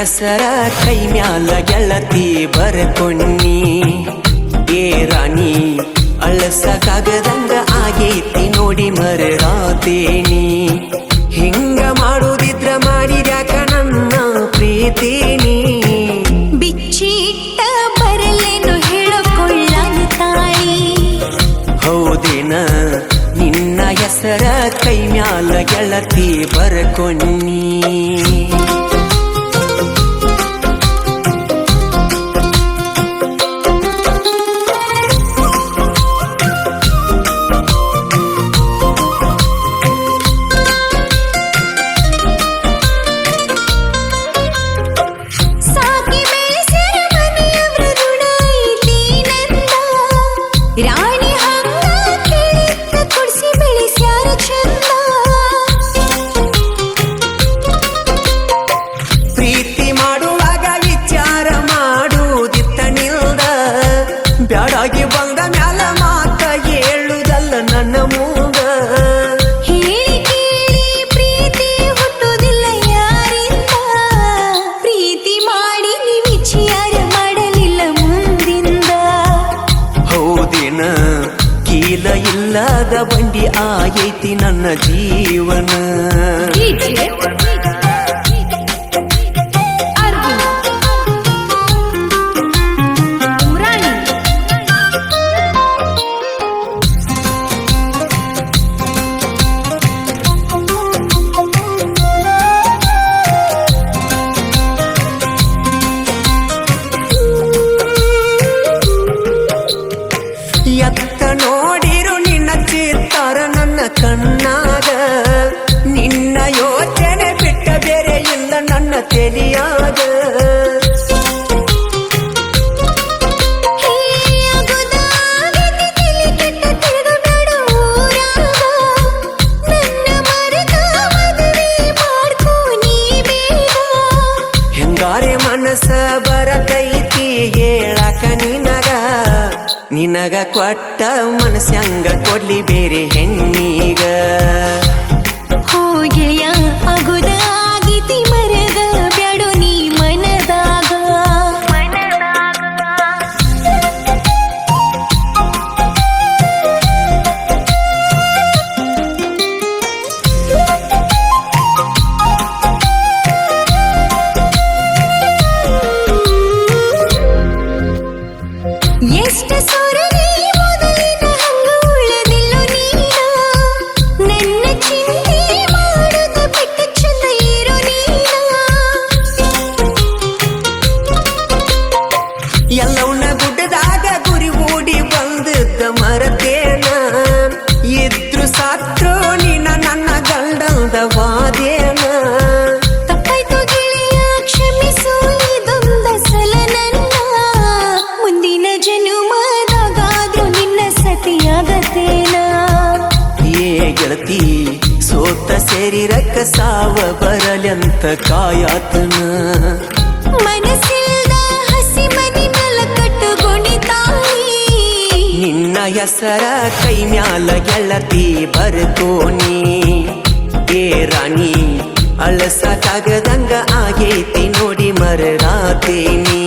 ಹೆಸರ ಕೈ ಮ್ಯಾಲ ಗೆಳತಿ ಬರ್ಕೊಣ್ಣಿ ಏ ರಾಣಿ ಅಳಸಕ್ಕಾಗದಂಗ ಆಗೈತಿ ನೋಡಿ ಮರರಾತೇನಿ ಹಿಂಗ ಮಾಡುದಿದ್ರ ಮಾಡಿದ್ಯಾಕ ನನ್ನ ಪ್ರೀತಿನಿ ಬಿಚ್ಚಿಟ್ಟ ಬರಲೇನು ಹೇಳಕೊಳ್ಳನ ತಾಳಿ ಹೌದೇನ ನಿನ್ನ ಹೆಸರ ಕೈ ಮ್ಯಾಲ ಗೆಳತಿ ಬರ್ಕೊಣ್ಣಿ ರಾಣಿ ಹಂಗ ಕೇಳಿದ್ದ ಕುಡ್ಸಿ ಬೆಳೆಸ್ಯಾರ ಚಂದ ಪ್ರೀತಿ ಮಾಡುವಾಗ ವಿಚಾರ ಮಾಡುದಿತ್ತ ನಿಲ್ದ ಬ್ಯಾಡಾಗಿ ಬಂದ ಮ್ಯಾಲ ಮಾತ ಹೇಳುದಲ್ಲ ನನ್ನ ಮೂಗ ಹೇಳಿ ಕೇಳಿ ಪ್ರೀತಿ ಹುಟ್ಟುವುದಿಲ್ಲ ಯಾರಿಂದ ಪ್ರೀತಿ ಮಾಡಿ ನೀ ವಿಚಾರ ಮಾಡಲಿಲ್ಲ ಮುಂದಿಂದ ಹೌದೇನ ಕೀಲ ಇಲ್ಲದ ಬಂಡಿ ಆಗೈತಿ ನನ್ನ ಜೀವನ ಎತ್ತ ನೋಡಿರು ನಿನ್ನ ಚಿತ್ತಾರ ನನ್ನ ಕಣ್ಣಾಗ ನಿನ್ನ ಯೋಚನೆ ಬಿಟ್ಟ ಬೇರೆ ಇಲ್ಲ ನನ್ನ ತೆಲಿಯಾಗ ಹೆಂಗಾರೆ ಮನಸ್ಸ ಬರತೈತಿ ಹೇಳಕ ನಿನಗ ಕೊಟ್ಟ ಮನಸ್ಸಂಗ ಕೊಡ್ಲಿ ಬೇರೆ ಹೆಣ್ಣಿಗ ಹೋಗೆಯ ಅಗುದ ಆಗಿತಿ ಮರದ ಬ್ಯಾಡು ನೀ ಮನದಾಗ ಎಷ್ಟ ಸೊರಗಿ ಮೊದಲಿನ ಹಂಗ ಉಳದಿಲ್ಲ ನೀನ ನನ್ನ ಚಿಂತೆ ಮಾಡುದ ಬಿಟ್ಟು ಚಂದ ಇರೋ ನೀನ ಎಲ್ಲವನ್ನ ಗುಡ್ಡದಾಗ ಗುರಿ ಓಡಿ ಬಂದದ್ದ ಮರತೇನ ಇದ್ರು ಸಾತ್ರು ನೀನ ನನ್ನ ಗಂಡಲ್ದ ವಾದೇನ ತಪ್ಪಾಯ್ತು ಗೆಳೆಯ ಕ್ಷಮಿಸು ಇದೊಂದ ಸಲ ನನ್ನ ಮುಂದಿನ ಜನುಮದಾಗಾದ್ರೂ ನಿನ್ನ ಸತಿಯಾಗತೇನ ಏ ಗೆಳತಿ ಸೋತ ಸೇರಿರಕ್ಕ ಸಾವ ಬರಲಂತ ಕಾಯಾತನ ಮನಸ್ಸಿಲ್ದ ಹಸಿ ಮನಿ ಮೇಲ ಕಟ್ಟುಕೊಂಡಿದ್ದಾಯಿ ನಿನ್ನ ಹೆಸರ ಕೈ ಮ್ಯಾಲ ಗೆಳತಿ ಬರ್ಕೋನಿ ಏ ರಾಣಿ ಅಳಸಕ್ಕಾಗದಂಗ ಆಗೈತಿ ನೋಡಿ ಮರರಾತೇನಿ